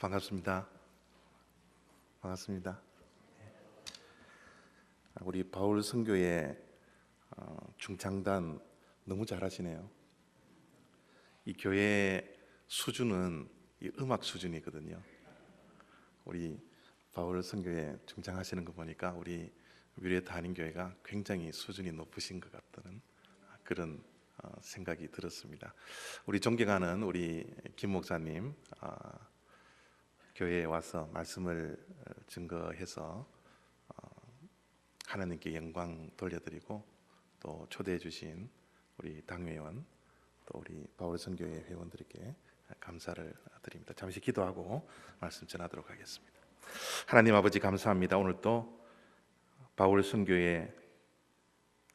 반갑습니다. 반갑습니다. 우리 바울 선교회 중창단 너무 잘하시네요. 이 교회 수준은 이 음악 수준이거든요. 우리 바울 선교회 중창하시는 거 보니까 우리 위례타 한인교회가 굉장히 수준이 높으신 것 같다는 그런 생각이 들었습니다. 우리 존경하는 우리 김 목사님, 교회에 와서 말씀을 증거해서 하나님께 영광 돌려드리고, 또 초대해 주신 우리 당회원, 또 우리 바울 선교회 회원들에게 감사를 드립니다. 잠시 기도하고 말씀 전하도록 하겠습니다. 하나님 아버지, 감사합니다. 오늘 또 바울 선교회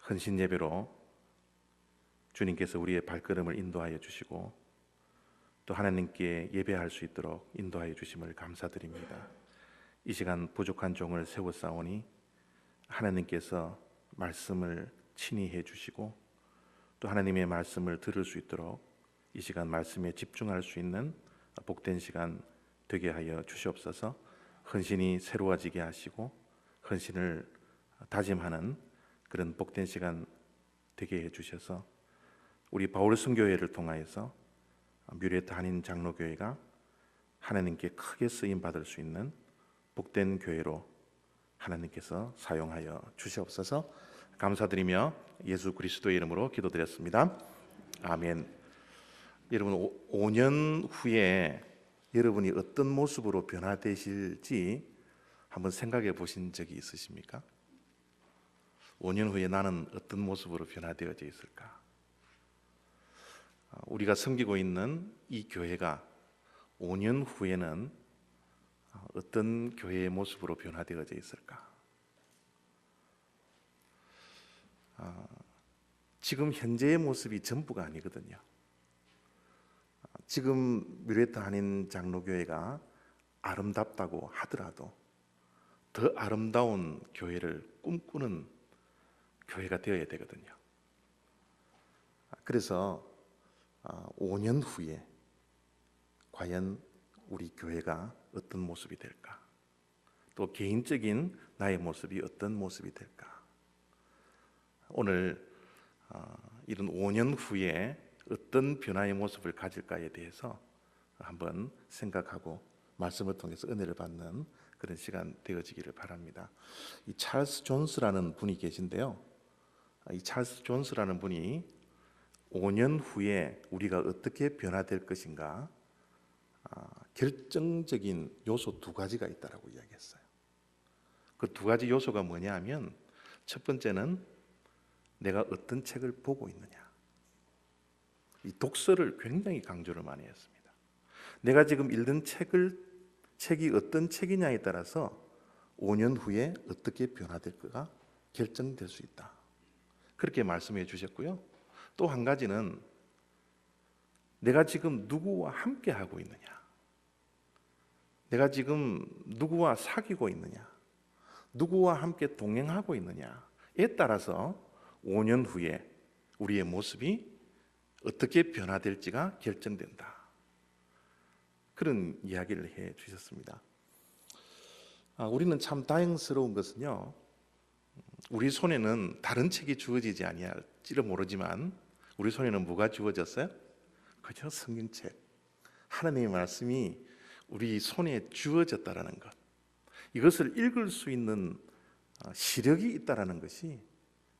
헌신 예배로 주님께서 우리의 발걸음을 인도하여 주시고, 또 하나님께 예배할 수 있도록 인도하여 주심을 감사드립니다. 이 시간 부족한 종을 세워싸오니 하나님께서 말씀을 친히 해주시고, 또 하나님의 말씀을 들을 수 있도록 이 시간 말씀에 집중할 수 있는 복된 시간 되게 하여 주시옵소서. 헌신이 새로워지게 하시고 헌신을 다짐하는 그런 복된 시간 되게 해주셔서 우리 바울 선교회를 통하여서 위례타 한인 장로교회가 하나님께 크게 쓰임 받을 수 있는 복된 교회로 하나님께서 사용하여 주시옵소서. 감사드리며 예수 그리스도의 이름으로 기도드렸습니다. 아멘. 여러분, 5년 후에 여러분이 어떤 모습으로 변화되실지 한번 생각해 보신 적이 있으십니까? 5년 후에 나는 어떤 모습으로 변화되어져 있을까? 우리가 섬기고 있는 이 교회가 5년 후에는 어떤 교회의 모습으로 변화되어져 있을까? 지금 현재의 모습이 전부가 아니거든요. 지금 위례타 한인 장로교회가 아름답다고 하더라도 더 아름다운 교회를 꿈꾸는 교회가 되어야 되거든요. 그래서 5년 후에 과연 우리 교회가 어떤 모습이 될까? 또 개인적인 나의 모습이 어떤 모습이 될까? 오늘 이런 5년 후에 어떤 변화의 모습을 가질까에 대해서 한번 생각하고 말씀을 통해서 은혜를 받는 그런 시간 되어지기를 바랍니다. 이 찰스 존스라는 분이 계신데요. 이 찰스 존스라는 분이 5년 후에 우리가 어떻게 변화될 것인가 결정적인 요소 2가지가 있다라고 이야기했어요. 그 2가지 요소가 뭐냐 하면, 첫 번째는 내가 어떤 책을 보고 있느냐. 이 독서를 굉장히 강조를 많이 했습니다. 내가 지금 읽는 책이 어떤 책이냐에 따라서 5년 후에 어떻게 변화될까가 결정될 수 있다, 그렇게 말씀해 주셨고요. 또 한 가지는 내가 지금 누구와 함께 하고 있느냐, 내가 지금 누구와 사귀고 있느냐, 누구와 함께 동행하고 있느냐에 따라서 5년 후에 우리의 모습이 어떻게 변화될지가 결정된다, 그런 이야기를 해 주셨습니다. 우리는 참 다행스러운 것은요, 우리 손에는 다른 책이 주어지지 아니할지를 모르지만 우리 손에는 뭐가 주어졌어요? 그저 성경책, 하나님의 말씀이 우리 손에 주어졌다라는 것, 이것을 읽을 수 있는 시력이 있다라는 것이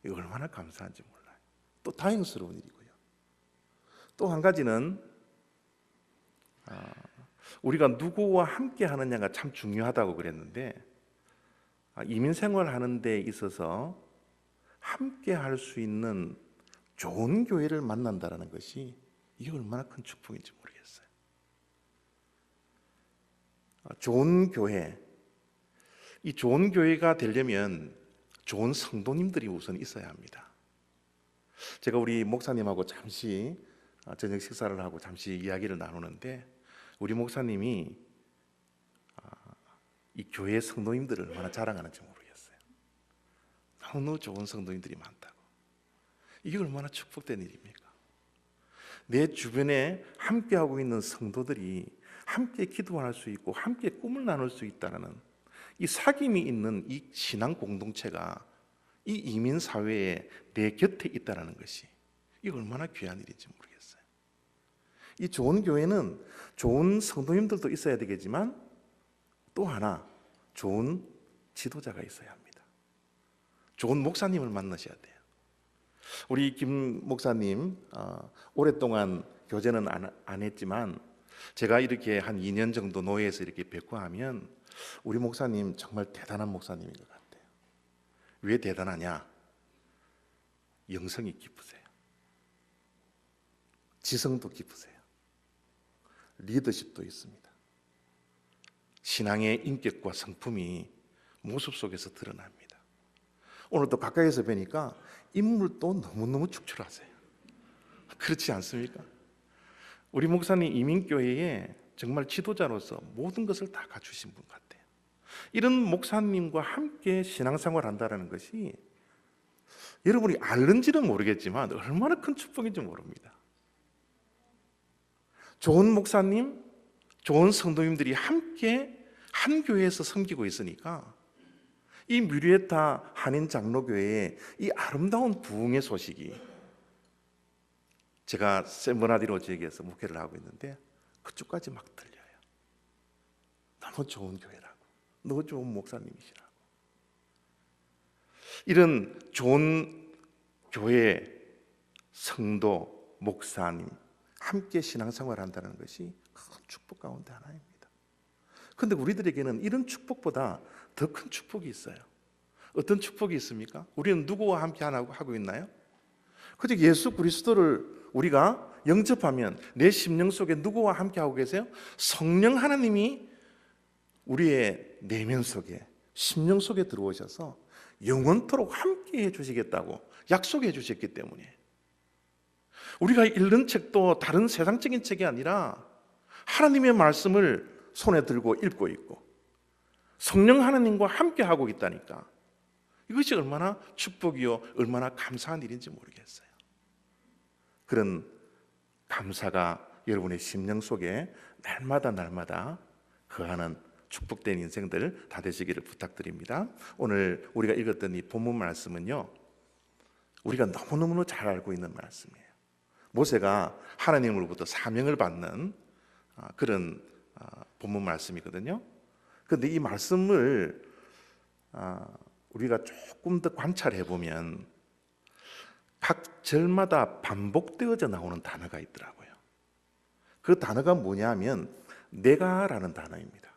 얼마나 감사한지 몰라요. 또 다행스러운 일이고요. 또 한 가지는 우리가 누구와 함께 하느냐가 참 중요하다고 그랬는데, 이민 생활하는 데 있어서 함께 할 수 있는 좋은 교회를 만난다는 것이 이게 얼마나 큰 축복인지 모르겠어요. 좋은 교회, 이 좋은 교회가 되려면 좋은 성도님들이 우선 있어야 합니다. 제가 우리 목사님하고 잠시 저녁 식사를 하고 잠시 이야기를 나누는데, 우리 목사님이 이 교회 성도님들을 얼마나 자랑하는지 모르겠어요. 너무 좋은 성도님들이 많다고. 이게 얼마나 축복된 일입니까? 내 주변에 함께하고 있는 성도들이 함께 기도할 수 있고 함께 꿈을 나눌 수 있다는 이 사귐이 있는 이 신앙 공동체가 이 이민 사회에 내 곁에 있다는 것이 이 얼마나 귀한 일인지 모르겠어요. 이 좋은 교회는 좋은 성도님들도 있어야 되겠지만 또 하나 좋은 지도자가 있어야 합니다. 좋은 목사님을 만나셔야 돼요. 우리 김 목사님 오랫동안 교제는 안 했지만 제가 이렇게 한 2년 정도 노예에서 이렇게 뵙고 하면 우리 목사님 정말 대단한 목사님인 것 같아요. 왜 대단하냐? 영성이 깊으세요. 지성도 깊으세요. 리더십도 있습니다. 신앙의 인격과 성품이 모습 속에서 드러납니다. 오늘 또 가까이서 뵈니까 인물도 너무너무 축출하세요. 그렇지 않습니까? 우리 목사님 이민교회에 정말 지도자로서 모든 것을 다 갖추신 분 같아요. 이런 목사님과 함께 신앙생활 한다는 것이 여러분이 알는지는 모르겠지만 얼마나 큰 축복인지 모릅니다. 좋은 목사님, 좋은 성도님들이 함께 한 교회에서 섬기고 있으니까 이 뮤리에타 한인 장로교회의 이 아름다운 부흥의 소식이 제가 샌버나디노 지역에서 목회를 하고 있는데 그쪽까지 막 들려요. 너무 좋은 교회라고, 너무 좋은 목사님이시라고. 이런 좋은 교회, 성도, 목사님 함께 신앙생활을 한다는 것이 큰 축복 가운데 하나입니다. 그런데 우리들에게는 이런 축복보다 더 큰 축복이 있어요. 어떤 축복이 있습니까? 우리는 누구와 함께 하고 있나요? 그저 예수 그리스도를 우리가 영접하면 내 심령 속에 누구와 함께 하고 계세요? 성령 하나님이 우리의 내면 속에, 심령 속에 들어오셔서 영원토록 함께 해주시겠다고 약속해 주셨기 때문에 우리가 읽는 책도 다른 세상적인 책이 아니라 하나님의 말씀을 손에 들고 읽고 있고 성령 하나님과 함께 하고 있다니까 이것이 얼마나 축복이요 얼마나 감사한 일인지 모르겠어요. 그런 감사가 여러분의 심령 속에 날마다 거하는 축복된 인생들 다 되시기를 부탁드립니다. 오늘 우리가 읽었던 이 본문 말씀은요, 우리가 너무너무 잘 알고 있는 말씀이에요. 모세가 하나님으로부터 사명을 받는 그런 본문 말씀이거든요. 그런데 이 말씀을 우리가 조금 더 관찰해 보면 각 절마다 반복되어져 나오는 단어가 있더라고요. 그 단어가 뭐냐면 내가라는 단어입니다.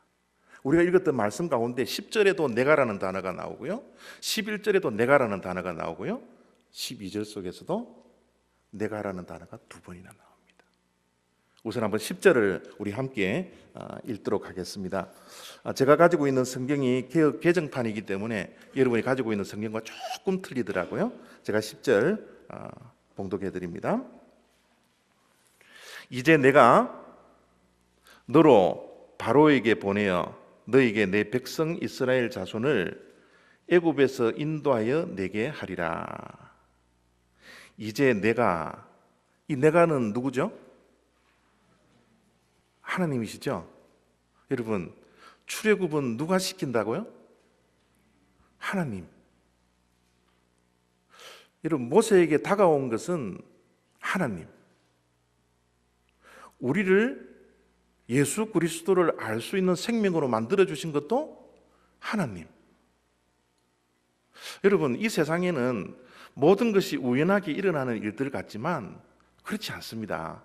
우리가 읽었던 말씀 가운데 10절에도 내가라는 단어가 나오고요, 11절에도 내가라는 단어가 나오고요, 12절 속에서도 내가라는 단어가 2번이나 나옵니다. 우선 한번 10절을 우리 함께 읽도록 하겠습니다. 제가 가지고 있는 성경이 개역 개정판이기 때문에 여러분이 가지고 있는 성경과 조금 틀리더라고요. 제가 10절 봉독해 드립니다. 이제 내가 너로 바로에게 보내어 너에게 내 백성 이스라엘 자손을 애굽에서 인도하여 내게 하리라. 이제 내가, 이 내가는 누구죠? 하나님이시죠? 여러분, 출애굽은 누가 시킨다고요? 하나님. 여러분, 모세에게 다가온 것은 하나님. 우리를 예수 그리스도를 알 수 있는 생명으로 만들어 주신 것도 하나님. 여러분, 이 세상에는 모든 것이 우연하게 일어나는 일들 같지만 그렇지 않습니다.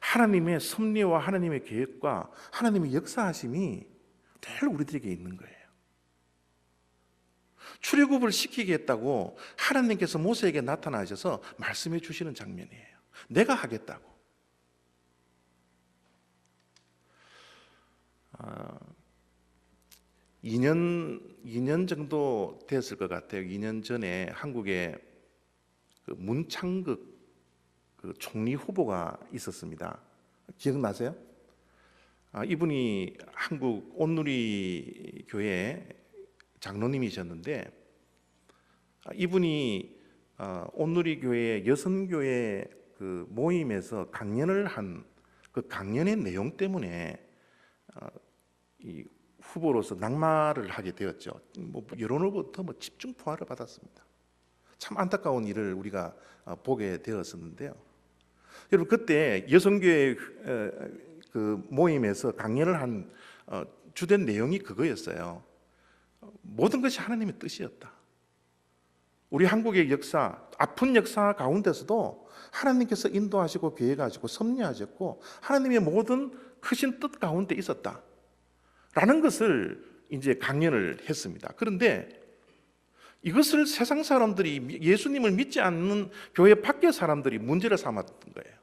하나님의 섭리와 하나님의 계획과 하나님의 역사하심이 늘 우리들에게 있는 거예요. 출애굽을 시키겠다고 하나님께서 모세에게 나타나셔서 말씀해 주시는 장면이에요. 내가 하겠다고. 2년 정도 됐을 것 같아요. 2년 전에 한국에 그 문창극 그 총리 후보가 있었습니다. 기억나세요? 이분이 한국 온누리 교회 장로님이셨는데 이분이 온누리 교회 여선교회 그 모임에서 강연을 한 그 강연의 내용 때문에 이 후보로서 낙마를 하게 되었죠. 여론으로부터 집중 포화를 받았습니다. 참 안타까운 일을 우리가 보게 되었었는데요. 여러분, 그때 여성교회 그 모임에서 강연을 한 주된 내용이 그거였어요. 모든 것이 하나님의 뜻이었다. 우리 한국의 역사, 아픈 역사 가운데서도 하나님께서 인도하시고 계획하시고 섭리하셨고 하나님의 모든 크신 뜻 가운데 있었다 라는 것을 이제 강연을 했습니다. 그런데 이것을 세상 사람들이, 예수님을 믿지 않는 교회 밖의 사람들이 문제를 삼았던 거예요.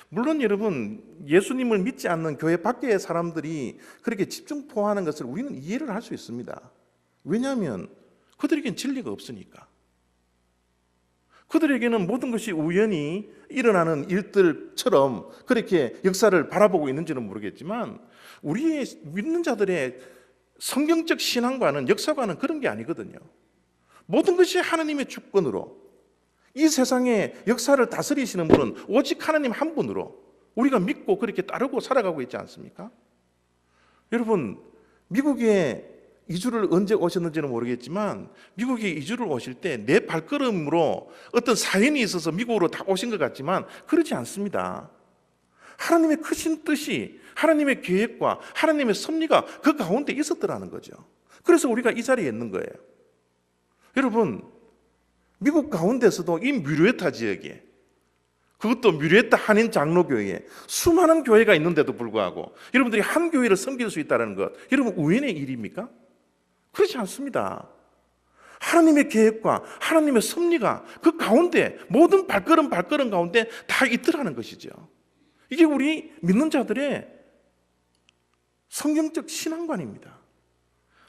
물론 여러분, 예수님을 믿지 않는 교회 밖의 사람들이 그렇게 집중포화하는 것을 우리는 이해를 할 수 있습니다. 왜냐하면 그들에겐 진리가 없으니까. 그들에게는 모든 것이 우연히 일어나는 일들처럼 그렇게 역사를 바라보고 있는지는 모르겠지만, 우리의 믿는 자들의 성경적 신앙과는, 역사과는 그런 게 아니거든요. 모든 것이 하나님의 주권으로, 이 세상의 역사를 다스리시는 분은 오직 하나님 한 분으로 우리가 믿고 그렇게 따르고 살아가고 있지 않습니까? 여러분, 미국에 이주를 언제 오셨는지는 모르겠지만 미국에 이주를 오실 때 내 발걸음으로 어떤 사연이 있어서 미국으로 다 오신 것 같지만 그렇지 않습니다. 하나님의 크신 뜻이, 하나님의 계획과 하나님의 섭리가 그 가운데 있었더라는 거죠. 그래서 우리가 이 자리에 있는 거예요. 여러분, 미국 가운데서도 이 뮤리에타 지역에, 그것도 뮤리에타 한인 장로교회에 수많은 교회가 있는데도 불구하고 여러분들이 한 교회를 섬길 수 있다는 것, 여러분 우연의 일입니까? 그렇지 않습니다. 하나님의 계획과 하나님의 섭리가 그 가운데, 모든 발걸음 가운데 다 있더라는 것이죠. 이게 우리 믿는 자들의 성경적 신앙관입니다.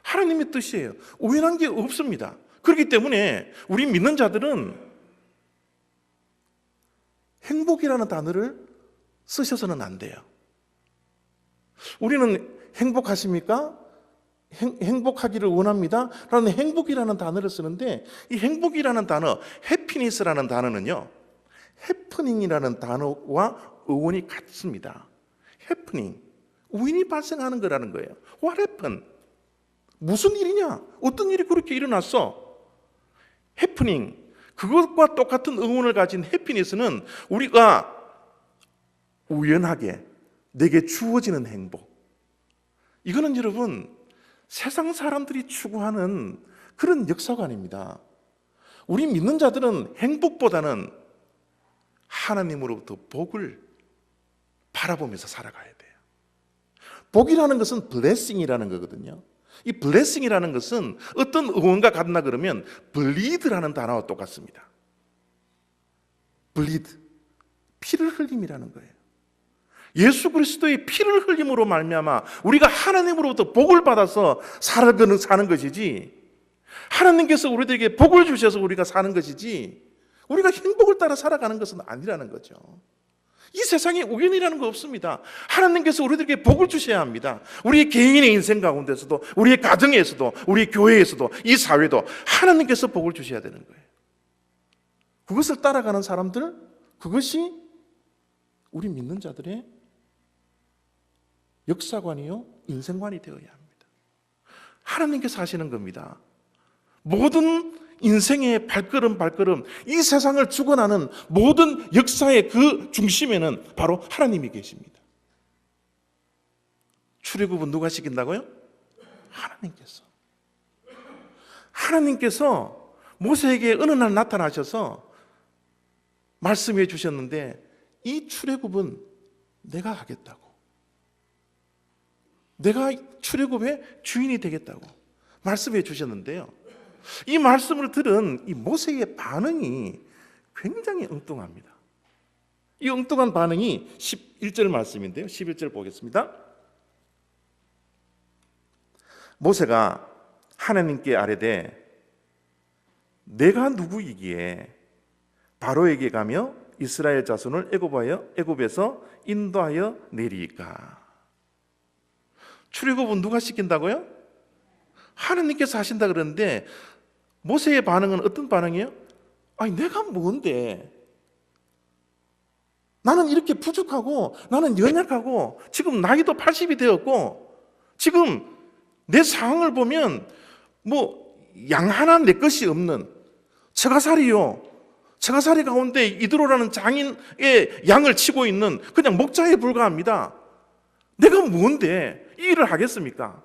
하나님의 뜻이에요. 우연한 게 없습니다. 그렇기 때문에 우리 믿는 자들은 행복이라는 단어를 쓰셔서는 안 돼요. 우리는 행복하십니까? 행복하기를 원합니다 라는 행복이라는 단어를 쓰는데, 이 행복이라는 단어, 해피니스라는 단어는요, 해프닝이라는 단어와 어원이 같습니다. 해프닝, 우연히 발생하는 거라는 거예요. What happened? 무슨 일이냐? 어떤 일이 그렇게 일어났어? 해프닝, 그것과 똑같은 어원을 가진 해피니스는 우리가 우연하게 내게 주어지는 행복. 이거는 여러분, 세상 사람들이 추구하는 그런 역사관입니다. 우리 믿는 자들은 행복보다는 하나님으로부터 복을 바라보면서 살아가야 돼요. 복이라는 것은 blessing이라는 거거든요. 이 blessing이라는 것은 어떤 어원과 같나 그러면 bleed라는 단어와 똑같습니다. bleed, 피를 흘림이라는 거예요. 예수 그리스도의 피를 흘림으로 말미암아 우리가 하나님으로부터 복을 받아서 사는 것이지, 하나님께서 우리들에게 복을 주셔서 우리가 사는 것이지, 우리가 행복을 따라 살아가는 것은 아니라는 거죠. 이 세상에 우연이라는 거 없습니다. 하나님께서 우리들에게 복을 주셔야 합니다. 우리 개인의 인생 가운데서도, 우리의 가정에서도, 우리 교회에서도, 이 사회도 하나님께서 복을 주셔야 되는 거예요. 그것을 따라가는 사람들, 그것이 우리 믿는 자들의 역사관이요, 인생관이 되어야 합니다. 하나님께서 하시는 겁니다. 모든 인생의 발걸음 이 세상을 주관하는 모든 역사의 그 중심에는 바로 하나님이 계십니다. 출애굽은 누가 시킨다고요? 하나님께서 모세에게 어느 날 나타나셔서 말씀해 주셨는데, 이 출애굽은 내가 하겠다고, 내가 출애굽의 주인이 되겠다고 말씀해 주셨는데요, 이 말씀을 들은 이 모세의 반응이 굉장히 엉뚱합니다. 이 엉뚱한 반응이 11절 말씀인데요, 11절 보겠습니다. 모세가 하나님께 아뢰되 내가 누구이기에 바로에게 가며 이스라엘 자손을 애굽에서 인도하여 내리까? 출애굽은 누가 시킨다고요? 하나님께서 하신다 그러는데 모세의 반응은 어떤 반응이에요? 아니, 내가 뭔데? 나는 이렇게 부족하고 나는 연약하고 지금 나이도 80이 되었고 지금 내 상황을 보면 양 하나 내 것이 없는 처가살이요. 처가살이 가운데 이드로라는 장인의 양을 치고 있는 그냥 목자에 불과합니다. 내가 뭔데 이 일을 하겠습니까?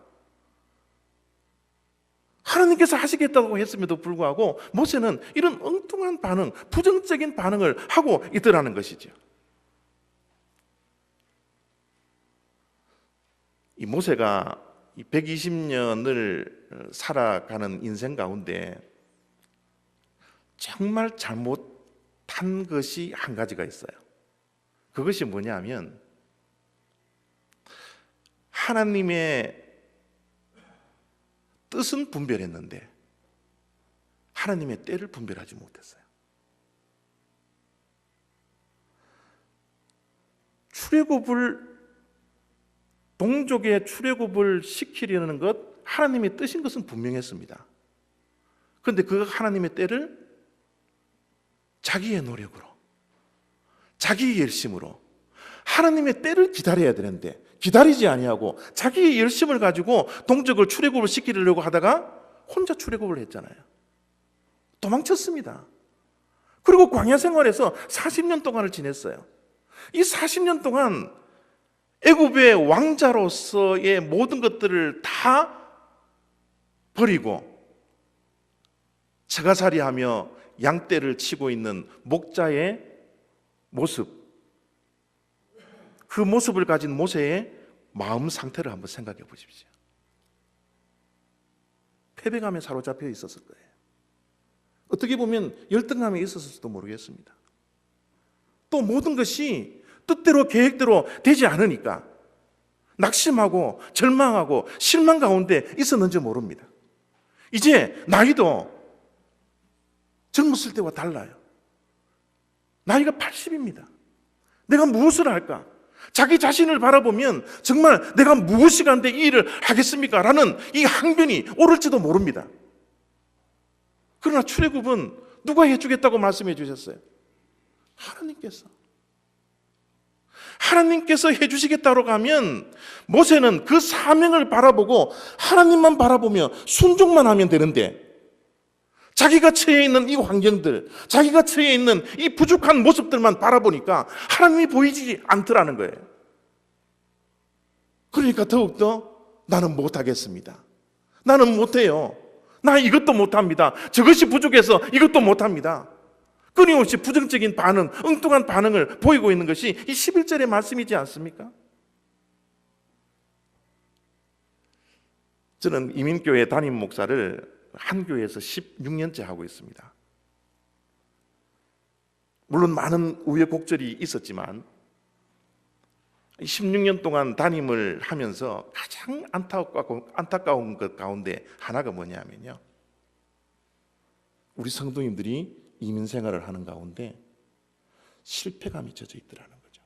하나님께서 하시겠다고 했음에도 불구하고 모세는 이런 엉뚱한 반응, 부정적인 반응을 하고 있더라는 것이죠. 이 모세가 120년을 살아가는 인생 가운데 정말 잘못한 것이 한 가지가 있어요. 그것이 뭐냐면 하나님의 뜻은 분별했는데 하나님의 때를 분별하지 못했어요. 동족의 출애굽을 시키려는 것, 하나님의 뜻인 것은 분명했습니다. 그런데 그 하나님의 때를 자기의 노력으로, 자기의 열심으로 하나님의 때를 기다려야 되는데 기다리지 아니하고 자기의 열심을 가지고 동족을 출애굽을 시키려고 하다가 혼자 출애굽을 했잖아요. 도망쳤습니다. 그리고 광야 생활에서 40년 동안을 지냈어요. 이 40년 동안 애굽의 왕자로서의 모든 것들을 다 버리고 처가살이하며 양떼를 치고 있는 목자의 모습, 그 모습을 가진 모세의 마음 상태를 한번 생각해 보십시오. 패배감에 사로잡혀 있었을 거예요. 어떻게 보면 열등감에 있었을지도 모르겠습니다. 또 모든 것이 뜻대로 계획대로 되지 않으니까 낙심하고 절망하고 실망 가운데 있었는지 모릅니다. 이제 나이도 젊었을 때와 달라요. 나이가 80입니다. 내가 무엇을 할까? 자기 자신을 바라보면 정말 내가 무엇이 간데 이 일을 하겠습니까? 라는 이 항변이 오를지도 모릅니다. 그러나 출애굽은 누가 해주겠다고 말씀해 주셨어요? 하나님께서 해주시겠다고 하면 모세는 그 사명을 바라보고 하나님만 바라보며 순종만 하면 되는데 자기가 처해 있는 이 환경들, 자기가 처해 있는 이 부족한 모습들만 바라보니까 하나님이 보이지 않더라는 거예요. 그러니까 더욱더 나는 못하겠습니다. 나는 못해요. 나 이것도 못합니다. 저것이 부족해서 이것도 못합니다. 끊임없이 부정적인 반응, 엉뚱한 반응을 보이고 있는 것이 이 11절의 말씀이지 않습니까? 저는 이민교회 담임 목사를 한 교회에서 16년째 하고 있습니다. 물론 많은 우여곡절이 있었지만 16년 동안 담임을 하면서 가장 안타까운 것 가운데 하나가 뭐냐면요, 우리 성도님들이 이민 생활을 하는 가운데 실패감이 젖어 있더라는 거죠.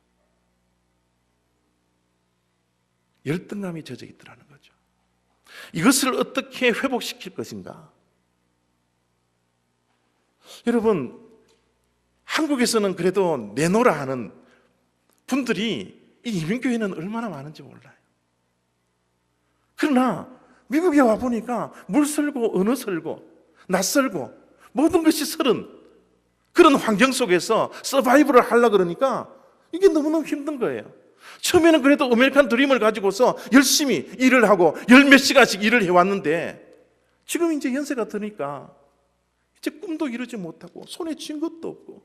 열등감이 젖어 있더라는 거죠. 이것을 어떻게 회복시킬 것인가? 여러분, 한국에서는 그래도 내놓으라 하는 분들이 이 이민교회는 얼마나 많은지 몰라요. 그러나 미국에 와보니까 물설고 언어설고 낯설고 모든 것이 서른 그런 환경 속에서 서바이벌을 하려고 그러니까 이게 너무너무 힘든 거예요. 처음에는 그래도 아메리칸 드림을 가지고서 열심히 일을 하고 열 몇 시간씩 일을 해왔는데 지금 이제 연세가 드니까 이제 꿈도 이루지 못하고 손에 쥔 것도 없고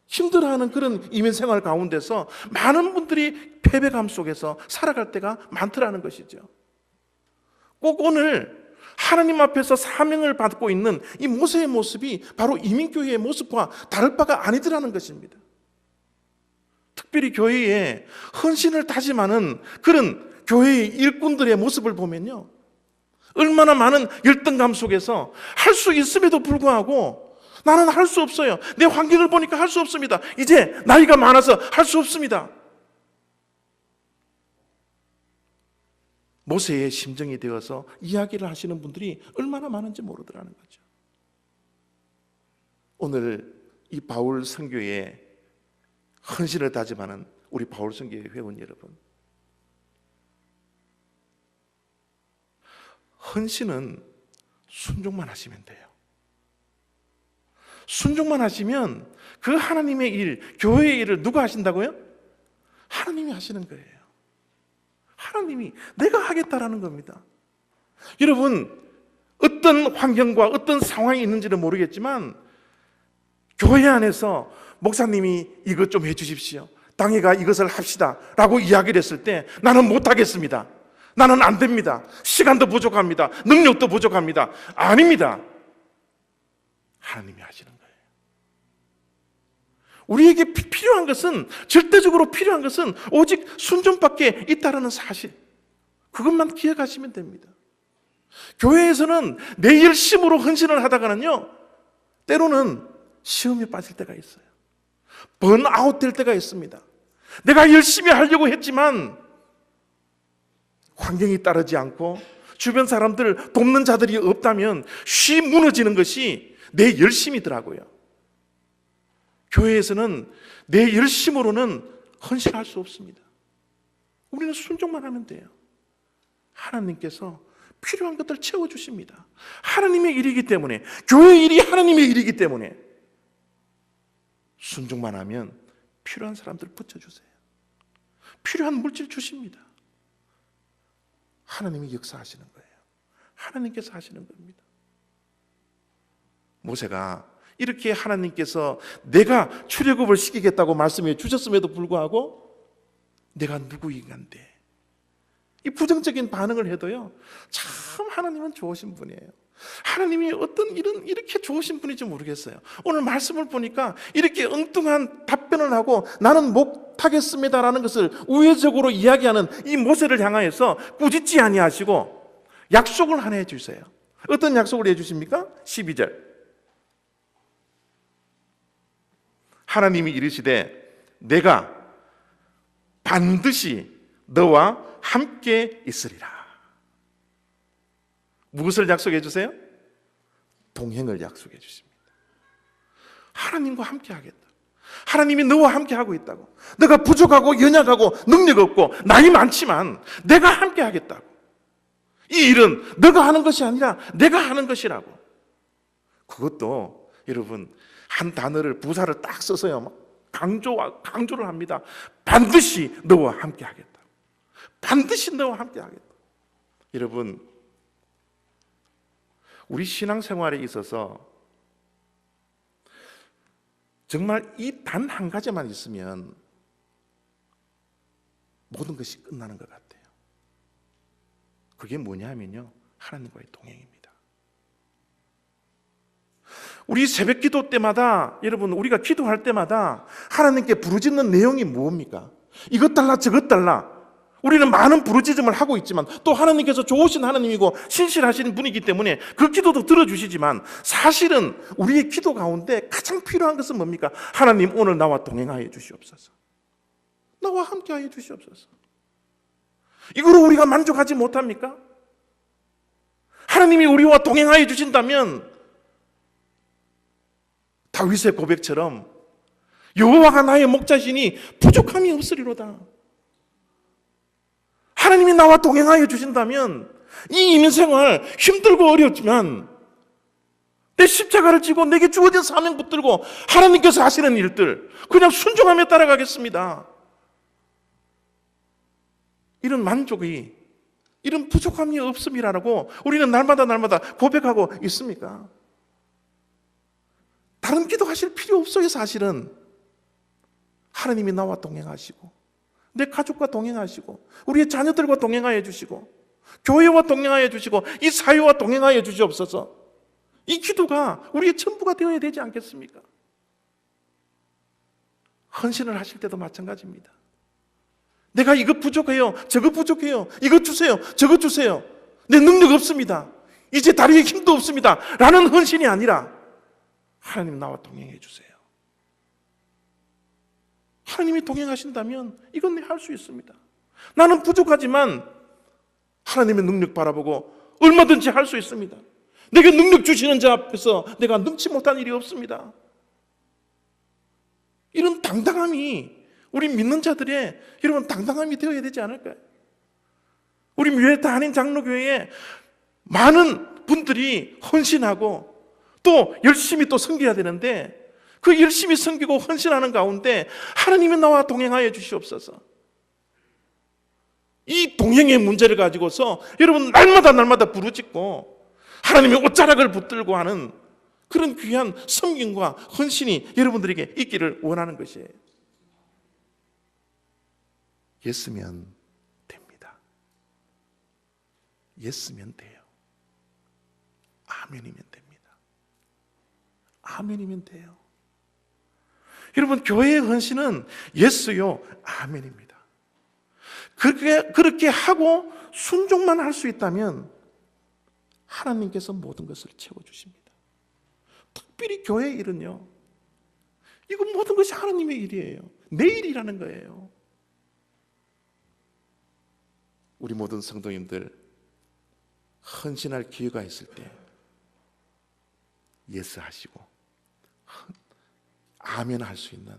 힘들어하는 그런 이민 생활 가운데서 많은 분들이 패배감 속에서 살아갈 때가 많더라는 것이죠. 꼭 오늘 하나님 앞에서 사명을 받고 있는 이 모세의 모습이 바로 이민교회의 모습과 다를 바가 아니더라는 것입니다. 특별히 교회에 헌신을 다짐하는 그런 교회의 일꾼들의 모습을 보면요, 얼마나 많은 열등감 속에서 할 수 있음에도 불구하고 나는 할 수 없어요. 내 환경을 보니까 할 수 없습니다. 이제 나이가 많아서 할 수 없습니다. 모세의 심정이 되어서 이야기를 하시는 분들이 얼마나 많은지 모르더라는 거죠. 오늘 이 바울 선교의 헌신을 다짐하는 우리 바울선교회 회원 여러분, 헌신은 순종만 하시면 돼요. 순종만 하시면 그 하나님의 일, 교회의 일을 누가 하신다고요? 하나님이 하시는 거예요. 하나님이, 내가 하겠다라는 겁니다. 여러분, 어떤 환경과 어떤 상황이 있는지는 모르겠지만 교회 안에서 목사님이 이것 좀 해주십시오, 당회가 이것을 합시다 라고 이야기를 했을 때 나는 못하겠습니다, 나는 안 됩니다, 시간도 부족합니다, 능력도 부족합니다. 아닙니다. 하나님이 하시는 거예요. 우리에게 필요한 것은, 절대적으로 필요한 것은 오직 순종밖에 있다는 사실, 그것만 기억하시면 됩니다. 교회에서는 내 열심으로 헌신을 하다가는요, 때로는 시험에 빠질 때가 있어요. 번아웃 될 때가 있습니다. 내가 열심히 하려고 했지만 환경이 따르지 않고 주변 사람들 돕는 자들이 없다면 쉬 무너지는 것이 내 열심이더라고요. 교회에서는 내 열심으로는 헌신할 수 없습니다. 우리는 순종만 하면 돼요. 하나님께서 필요한 것들 채워주십니다. 하나님의 일이기 때문에, 교회 일이 하나님의 일이기 때문에 순종만 하면 필요한 사람들 붙여주세요. 필요한 물질 주십니다. 하나님이 역사하시는 거예요. 하나님께서 하시는 겁니다. 모세가 이렇게 하나님께서 내가 출애굽을 시키겠다고 말씀해 주셨음에도 불구하고 내가 누구인간데 이 부정적인 반응을 해도요, 참 하나님은 좋으신 분이에요. 하나님이 어떤 이렇게 좋으신 분인지 모르겠어요. 오늘 말씀을 보니까 이렇게 엉뚱한 답변을 하고 나는 못하겠습니다라는 것을 우회적으로 이야기하는 이 모세를 향하여서 꾸짖지 아니하시고 약속을 하나 해주세요. 어떤 약속을 해주십니까? 12절, 하나님이 이르시되 내가 반드시 너와 함께 있으리라. 무엇을 약속해 주세요? 동행을 약속해 주십니다. 하나님과 함께 하겠다. 하나님이 너와 함께 하고 있다고. 너가 부족하고 연약하고 능력 없고 나이 많지만 내가 함께 하겠다고. 이 일은 너가 하는 것이 아니라 내가 하는 것이라고. 그것도 여러분 한 단어를, 부사를 딱 써서요 강조를 합니다. 반드시 너와 함께 하겠다. 반드시 너와 함께 하겠다. 여러분, 우리 신앙생활에 있어서 정말 이 단 한 가지만 있으면 모든 것이 끝나는 것 같아요. 그게 뭐냐 하면요, 하나님과의 동행입니다. 우리 새벽 기도 때마다, 여러분 우리가 기도할 때마다 하나님께 부르짖는 내용이 뭡니까? 이것 달라 저것 달라. 우리는 많은 부르짖음을 하고 있지만 또 하나님께서 좋으신 하나님이고 신실하신 분이기 때문에 그 기도도 들어주시지만 사실은 우리의 기도 가운데 가장 필요한 것은 뭡니까? 하나님 오늘 나와 동행하여 주시옵소서. 나와 함께하여 주시옵소서. 이거로 우리가 만족하지 못합니까? 하나님이 우리와 동행하여 주신다면 다윗의 고백처럼 여호와가 나의 목자시니 부족함이 없으리로다. 하나님이 나와 동행하여 주신다면 이 인생활 힘들고 어렵지만 내 십자가를 지고 내게 주어진 사명 붙들고 하나님께서 하시는 일들 그냥 순종하며 따라가겠습니다. 이런 만족이, 이런 부족함이 없음이라고 우리는 날마다 고백하고 있습니까? 다른 기도하실 필요 없어요. 사실은 하나님이 나와 동행하시고 내 가족과 동행하시고 우리의 자녀들과 동행하여 주시고 교회와 동행하여 주시고 이 사회와 동행하여 주시옵소서. 이 기도가 우리의 전부가 되어야 되지 않겠습니까? 헌신을 하실 때도 마찬가지입니다. 내가 이것 부족해요, 저것 부족해요, 이것 주세요, 저것 주세요, 내 능력 없습니다, 이제 다리에 힘도 없습니다 라는 헌신이 아니라 하나님 나와 동행해 주세요. 하나님이 동행하신다면 이건 내가 할 수 있습니다. 나는 부족하지만 하나님의 능력 바라보고 얼마든지 할 수 있습니다. 내게 능력 주시는 자 앞에서 내가 능치 못한 일이 없습니다. 이런 당당함이 우리 믿는 자들의 여러분 당당함이 되어야 되지 않을까요? 우리 뮤에타 한인 장로교회에 많은 분들이 헌신하고 또 열심히 또 섬겨야 되는데 그 열심히 섬기고 헌신하는 가운데 하나님이 나와 동행하여 주시옵소서. 이 동행의 문제를 가지고서 여러분 날마다 부르짖고 하나님의 옷자락을 붙들고 하는 그런 귀한 섬김과 헌신이 여러분들에게 있기를 원하는 것이에요. 예스면 됩니다. 예스면 돼요. 아멘이면 됩니다. 아멘이면 돼요. 여러분 교회의 헌신은 예스요 아멘입니다. 그렇게 하고 순종만 할 수 있다면 하나님께서 모든 것을 채워주십니다. 특별히 교회의 일은요, 이거 모든 것이 하나님의 일이에요. 내 일이라는 거예요. 우리 모든 성도님들 헌신할 기회가 있을 때 예스 하시고 아멘 할 수 있는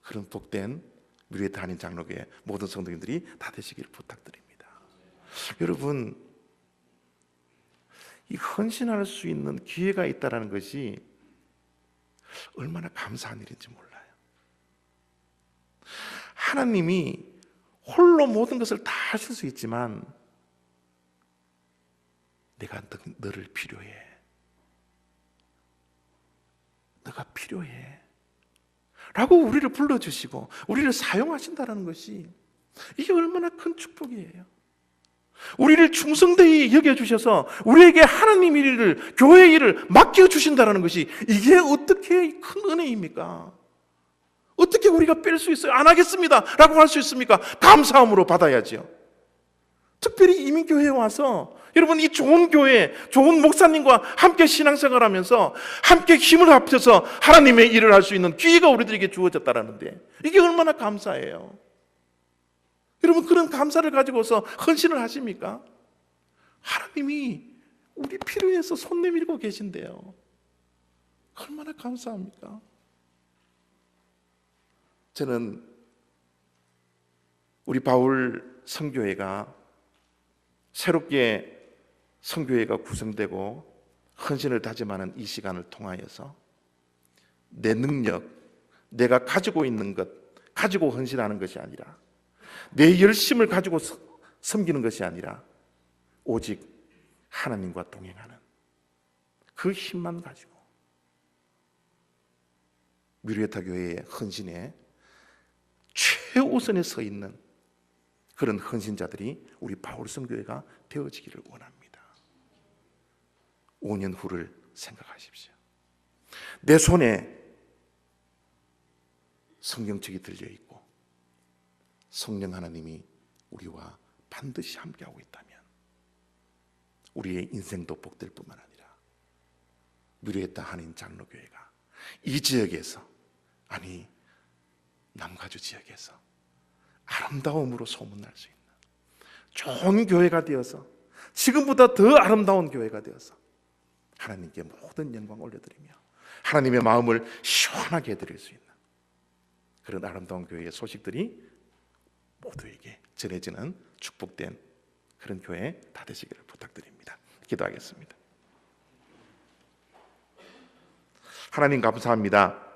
그런 복된 뮤에타 한인 장로교회 모든 성도님들이 다 되시기를 부탁드립니다. 여러분, 이 헌신할 수 있는 기회가 있다는 것이 얼마나 감사한 일인지 몰라요. 하나님이 홀로 모든 것을 다 하실 수 있지만 내가 너를 필요해. 너가 필요해. 라고 우리를 불러주시고 우리를 사용하신다는 것이 이게 얼마나 큰 축복이에요. 우리를 충성되이 여겨주셔서 우리에게 하나님 일을, 교회 일을 맡겨주신다는 것이 이게 어떻게 큰 은혜입니까? 어떻게 우리가 뺄 수 있어요? 안 하겠습니다 라고 할 수 있습니까? 감사함으로 받아야죠. 특별히 이민교회에 와서 여러분 이 좋은 교회, 좋은 목사님과 함께 신앙생활하면서 함께 힘을 합쳐서 하나님의 일을 할 수 있는 기회가 우리들에게 주어졌다는데 이게 얼마나 감사해요. 여러분 그런 감사를 가지고서 헌신을 하십니까? 하나님이 우리 필요해서 손 내밀고 계신데요. 얼마나 감사합니까? 저는 우리 바울 선교회가 새롭게 선교회가 구성되고 헌신을 다짐하는 이 시간을 통하여서 내 능력, 내가 가지고 있는 것 가지고 헌신하는 것이 아니라 내 열심을 가지고 섬기는 것이 아니라 오직 하나님과 동행하는 그 힘만 가지고 뮤에타 교회의 헌신에 최우선에 서 있는 그런 헌신자들이 우리 바울 선교회가 되어지기를 원합니다. 5년 후를 생각하십시오. 내 손에 성경책이 들려있고 성령 하나님이 우리와 반드시 함께하고 있다면 우리의 인생도 복될 뿐만 아니라 뮤에타 한인 장로교회가 이 지역에서, 아니 남가주 지역에서 아름다움으로 소문날 수 있는 좋은 교회가 되어서 지금보다 더 아름다운 교회가 되어서 하나님께 모든 영광 올려드리며 하나님의 마음을 시원하게 해드릴 수 있는 그런 아름다운 교회의 소식들이 모두에게 전해지는 축복된 그런 교회 다 되시기를 부탁드립니다. 기도하겠습니다. 하나님 감사합니다.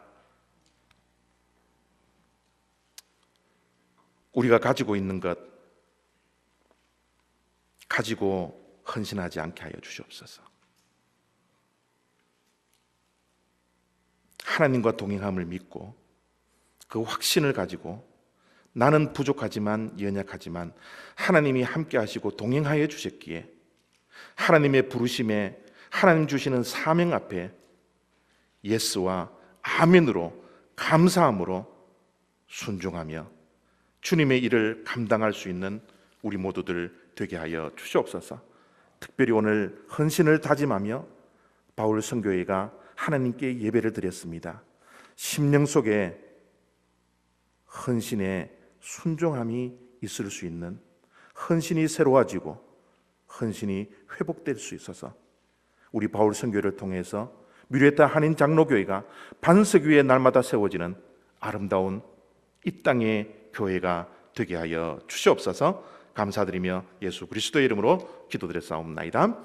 우리가 가지고 있는 것 가지고 헌신하지 않게 하여 주시옵소서. 하나님과 동행함을 믿고 그 확신을 가지고 나는 부족하지만 연약하지만 하나님이 함께 하시고 동행하여 주셨기에 하나님의 부르심에 하나님 주시는 사명 앞에 예스와 아멘으로 감사함으로 순종하며 주님의 일을 감당할 수 있는 우리 모두들 되게 하여 주시옵소서. 특별히 오늘 헌신을 다짐하며 바울 선교회가 하나님께 예배를 드렸습니다. 심령 속에 헌신의 순종함이 있을 수 있는, 헌신이 새로워지고 헌신이 회복될 수 있어서 우리 바울 선교회를 통해서 뮤에타 한인 장로교회가 반석 위에 날마다 세워지는 아름다운 이 땅의 교회가 되게 하여 주시옵소서. 감사드리며 예수 그리스도의 이름으로 기도드렸사옵나이다.